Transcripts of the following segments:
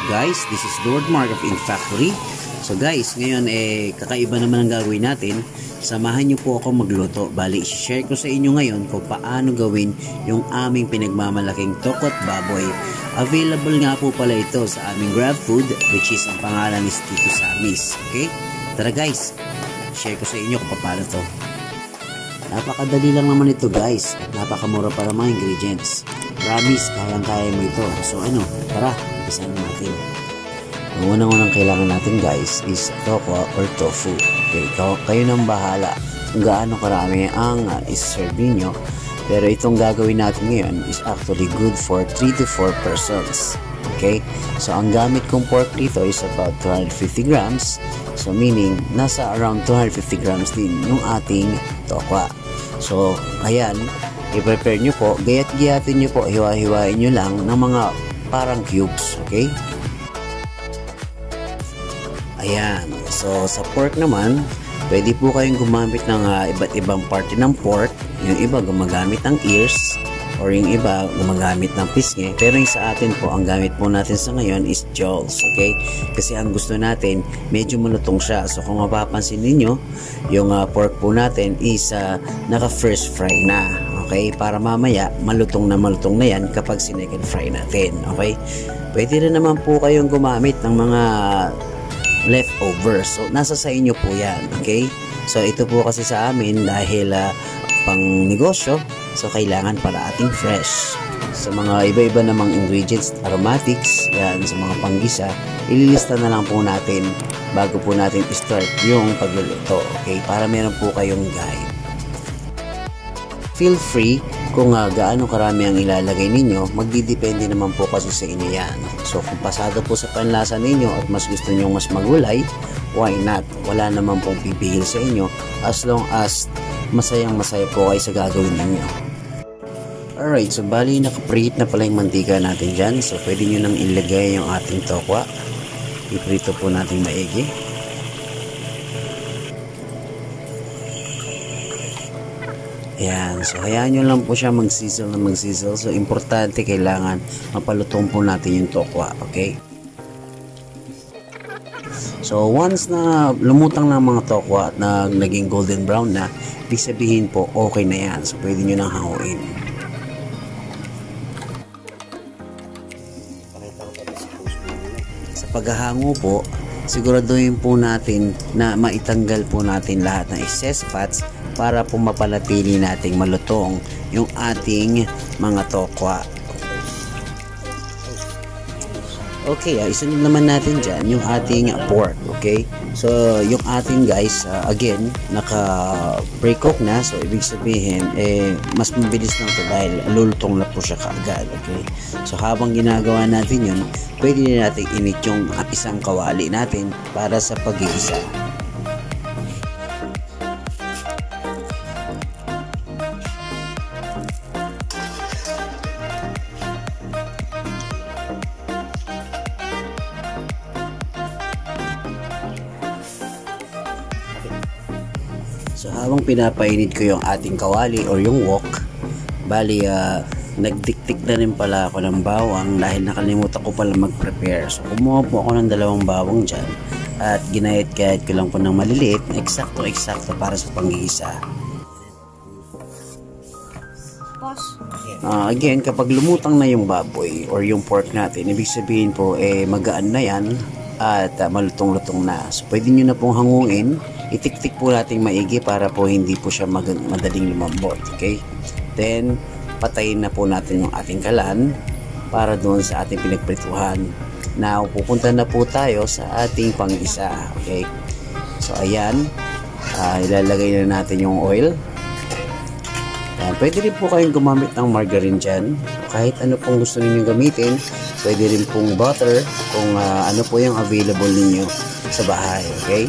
Guys, this is Lord Mark of Infactory. So guys, ngayon kakaiba naman ang gagawin natin. Samahan niyo po ako magluto. Bali, share ko sa inyo ngayon kung paano gawin yung aming pinagmamalaking tokot baboy. Available nga po pala ito sa aming Grab Food, which is ang pangalan ni Tito Samis. Okay? Tara guys, share ko sa inyo kung paano to. Napakadali lang naman ito guys, at napakamura para mga ingredients. Promise, kayang-kaya mo ito. So tara, umpisahan natin. Ang unang kailangan natin guys is tokwa or tofu. Okay, kayo nang bahala kung gaano karami ang is-serve ninyo. Pero itong gagawin natin ngayon is actually good for 3 to 4 persons. Okay, so ang gamit kong pork dito is about 250 grams. So meaning, nasa around 250 grams din yung ating tokwa. So, ayan, i-prepare nyo po, gayat-gayatin nyo po, hiwa-hiwain nyo lang ng mga parang cubes, okay? Ayan, so sa pork naman, pwede po kayong gumamit ng iba't ibang parte ng pork. Yung iba gumagamit ng ears, or yung iba gumagamit ng pisngi. Pero yung sa atin po, ang gamit po natin sa ngayon is jaws, okay? Kasi ang gusto natin, medyo malutong siya. So kung mapapansin ninyo, yung pork po natin is naka first fry na, okay? Para mamaya, malutong na yan kapag sinecond fry natin, okay? Pwede rin naman po kayong gumamit ng mga leftovers. So nasa sa inyo po yan, okay? So ito po kasi sa amin dahil pang negosyo, so kailangan para ating fresh. Sa mga iba-iba namang ingredients, aromatics, yan, sa mga panggisa, ililista na lang po natin bago po natin start yung pagluluto, okay? Para meron po kayong guide. Feel free kung gaano karami ang ilalagay ninyo, magdidepende naman po kasi sa inyo yan. So kung pasado po sa panlasa ninyo at mas gusto nyo mas magulay, why not? Wala naman pong pipigil sa inyo as long as masayang-masaya po kayo sa gagawin ninyo. Alright, so bali nakapreheat na pala yung mantika natin dyan. So pwede nyo nang ilagay yung ating tokwa. Iprito po natin maigi. Ayan, so hayaan nyo lang po siya mag-sizzle na mag-sizzle. So importante, kailangan mapalutong po natin yung tokwa, okay? So once na lumutang na mga tokwa at naging golden brown na, ibig sabihin po okay na yan. So pwede nyo nang hanguin. Sa paghahango po, siguraduhin po natin na maitanggal po natin lahat ng excess fats para po mapanatili nating malutong yung ating mga tokwa. Okay, isunod naman natin dyan yung ating pork, okay? So, yung ating guys, again, naka-pre-cook na. So, ibig sabihin, mas mabilis lang ito dahil lulutong na po siya kaagad, okay? So, habang ginagawa natin yun, pwede na natin init yung isang kawali natin para sa pag-iisa. So habang pinapainit ko yung ating kawali or yung wok, bali nagtiktik na rin pala ako ng bawang dahil nakalimutan ko pala mag-prepare. So kumuha po ako ng 2 bawang dyan at ginayat-gayat ko lang po ng maliliit, eksakto para sa panggigisa. Again, kapag lumutang na yung baboy or yung pork natin, ibig sabihin po magaan na yan at malutong-lutong na. So pwede nyo na pong hanguin. Itik-tik po natin maigi para po hindi po siya madaling lumambot, okay? Then patayin na po natin yung ating kalan para doon sa ating pinagprituhan. Now pupunta na po tayo sa ating panggisa, okay? So ayan, ilalagay na natin yung oil. Ayan, pwede rin po kayong gumamit ng margarine dyan. Kahit ano pong gusto niyo gamitin. Pwede rin pong butter kung ano po yung available ninyo sa bahay, okay?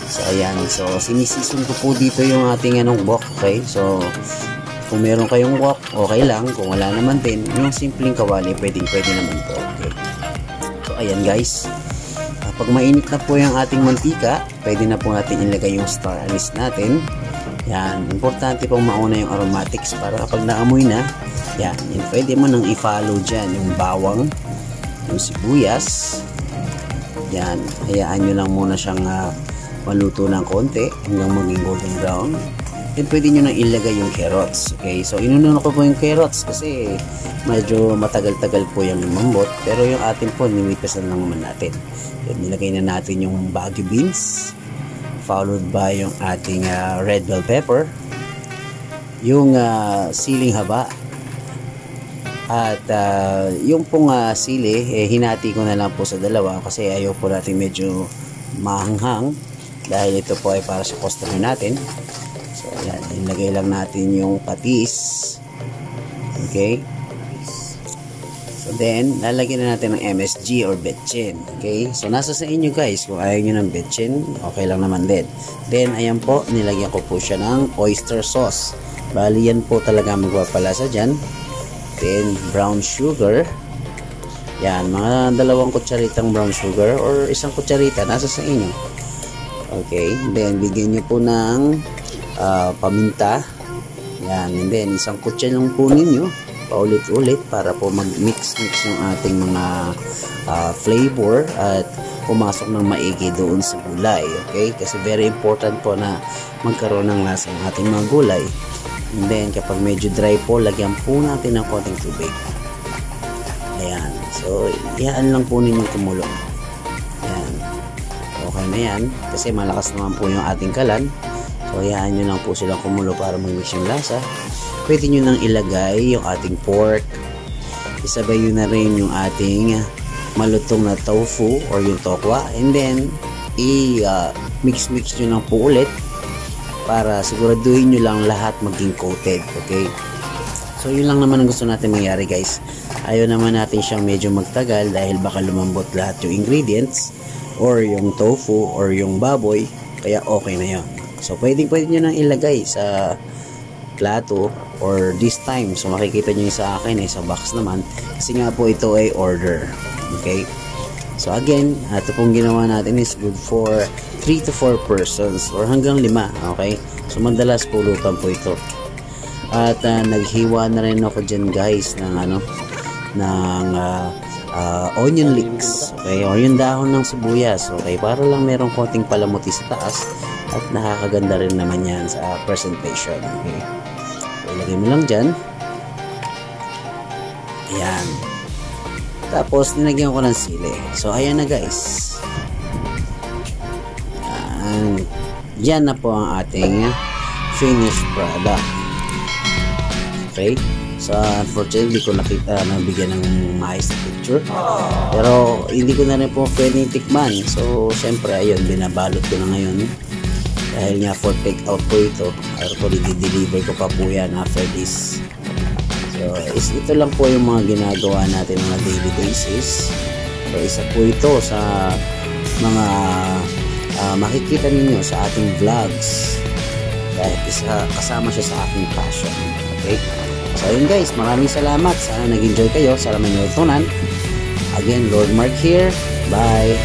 So ayan, so sinisison ko po dito yung ating wok, okay? So kung meron kayong wok, okay lang. Kung wala naman din, yung simpleng kawali, pwede naman po, okay? So ayan guys, pag mainit na po yung ating mantika, pwede na po natin ilagay yung star anise natin. Yan, importante pong mauna yung aromatics para kapag naamoy na, yan, pwede mo nang i-follow dyan yung bawang, yung sibuyas, Yan, hayaan nyo lang muna siyang maluto ng konti hanggang maging golden brown. Then pwede nyo nang ilagay yung carrots. Okay, so inunan ko po yung carrots kasi medyo matagal-tagal po yung lumambot. Pero yung atin po, nimipisan lang naman natin. Then nilagay na natin yung bagu beans, followed by yung ating red bell pepper, yung siling haba, at yung pong sili, hinati ko na lang po sa dalawa kasi ayaw po natin medyo mahanghang dahil ito po ay para sa customer natin. So yan, ilagay lang natin yung patis. Okay, so then lalagyan na natin ng MSG or betchin. Okay, so nasa sa inyo guys, kung ayaw nyo ng betchin, okay lang naman din. Then ayan po, nilagyan ko po siya ng oyster sauce. Bali yan po talaga magpapalasa dyan. Then brown sugar, yan, mga 2 kutsaritang brown sugar or 1 kutsarita, nasa sa inyo. Okay, then bigyan nyo po ng paminta, yan, and then 1 kutsa lang po ninyo paulit-ulit para po mag-mix yung ating mga flavor at pumasok ng maigi doon sa gulay. Okay, kasi very important po na magkaroon ng lasa ng ating mga gulay. And then kapag medyo dry po, lagyan po natin ng konting tubig. Ayan, so iyan lang po ninyong kumulo. Ayan, okay na yan kasi malakas naman po yung ating kalan. So iyan nyo lang po silang kumulo para mag-mix yung lasa. Pwede nyo nang ilagay yung ating pork, isabay nyo na rin yung ating malutong na tofu or yung tokwa, and then i-mix nyo lang po ulit para siguraduhin nyo lang lahat maging coated. Okay, so yun lang naman ang gusto natin mangyari guys. Ayaw naman natin siyang medyo magtagal dahil baka lumambot lahat yung ingredients or yung tofu or yung baboy, kaya okay na yun. So pwede nyo nang ilagay sa plato or this time, so makikita nyo sa akin sa box naman kasi nga po ito ay order. Okay, so again, ito pong ginawa natin is good for 3 to 4 persons or hanggang 5. Okay, so madalas pulutan po ito. At naghiwa na rin ako dyan guys ng onion leeks, okay, or yung dahon ng sibuyas. Okay, para lang merong konting palamuti sa taas at nakakaganda rin naman yan sa presentation. Okay, so ilagay mo lang dyan. Ayan, tapos nilagyan ko ng sili. So ayan na guys, yan na po ang ating finished product. Okay, so unfortunately ko nakita nabigyan ng maayos na picture, pero hindi ko na rin po pwedeng tikman. So syempre ayun, binabalot ko na ngayon dahil nga for take out po ito, actually di-deliver ko pa po yan after this. So ito lang po yung mga ginagawa natin mga daily basis. So isa po ito sa mga makikita ninyo sa ating vlogs dahil kasama siya sa aking passion. Okay, so yun guys, maraming salamat, sana nag-enjoy kayo, sana may natutunan. Again, Lord Mark here, bye.